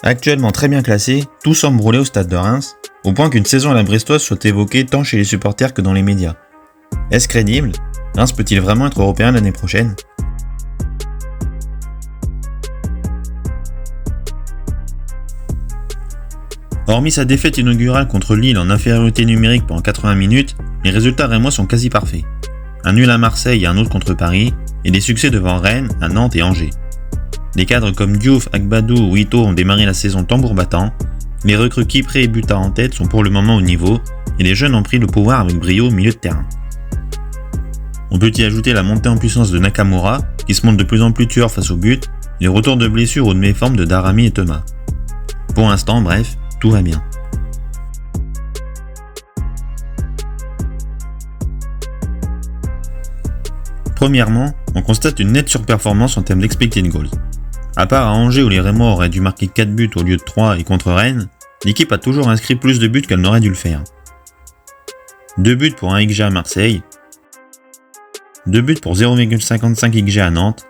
Actuellement très bien classé, tout semble rouler au stade de Reims, au point qu'une saison à la brestoise soit évoquée tant chez les supporters que dans les médias. Est-ce crédible ? Reims peut-il vraiment être européen l'année prochaine ? Hormis sa défaite inaugurale contre Lille en infériorité numérique pendant 80 minutes, les résultats rémois sont quasi parfaits. Un nul à Marseille et un autre contre Paris, et des succès devant Rennes, à Nantes et Angers. Des cadres comme Diouf, Agbadou ou Ito ont démarré la saison tambour battant, les recrues Kipré et Buta en tête sont pour le moment au niveau, et les jeunes ont pris le pouvoir avec brio au milieu de terrain. On peut y ajouter la montée en puissance de Nakamura, qui se montre de plus en plus tueur face au but, et les retours de blessures ou de méforme de Darami et Thomas. Pour l'instant, bref, tout va bien. Premièrement, on constate une nette surperformance en termes d'expected goals. À part à Angers où les Rémois auraient dû marquer 4 buts au lieu de 3 et contre Rennes, l'équipe a toujours inscrit plus de buts qu'elle n'aurait dû le faire. 2 buts pour 1 XG à Marseille, 2 buts pour 0,55 XG à Nantes,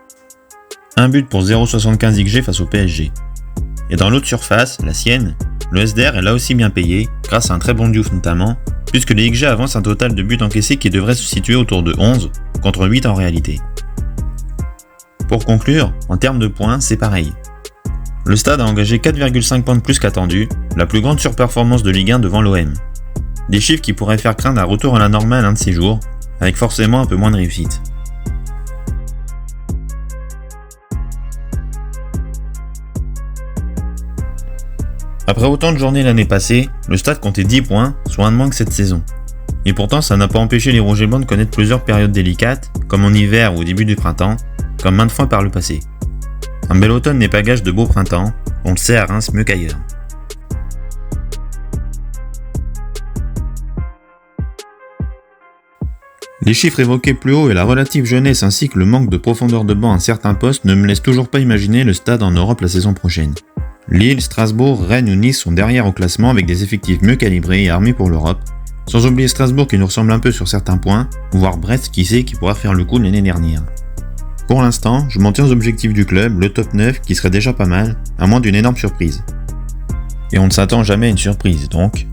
1 but pour 0,75 XG face au PSG. Et dans l'autre surface, la sienne, le SDR est là aussi bien payé, grâce à un très bon Diouf notamment, puisque les XG avancent un total de buts encaissés qui devrait se situer autour de 11, contre 8 en réalité. Pour conclure, en termes de points, c'est pareil. Le Stade a engagé 4,5 points de plus qu'attendu, la plus grande surperformance de Ligue 1 devant l'OM. Des chiffres qui pourraient faire craindre un retour à la normale un de ces jours, avec forcément un peu moins de réussite. Après autant de journées l'année passée, le Stade comptait 10 points, soit un de moins que cette saison. Et pourtant ça n'a pas empêché les Rouges et Blancs de connaître plusieurs périodes délicates, comme en hiver ou au début du printemps, comme maintes fois par le passé. Un bel automne n'est pas gage de beau printemps, on le sait à Reims mieux qu'ailleurs. Les chiffres évoqués plus haut et la relative jeunesse ainsi que le manque de profondeur de banc à certains postes ne me laissent toujours pas imaginer le Stade en Europe la saison prochaine. Lille, Strasbourg, Rennes ou Nice sont derrière au classement avec des effectifs mieux calibrés et armés pour l'Europe, sans oublier Strasbourg qui nous ressemble un peu sur certains points, voire Brest qui sait qui pourra faire le coup l'année dernière. Pour l'instant, je m'en tiens aux objectifs du club, le top 9 qui serait déjà pas mal, à moins d'une énorme surprise. Et on ne s'attend jamais à une surprise donc...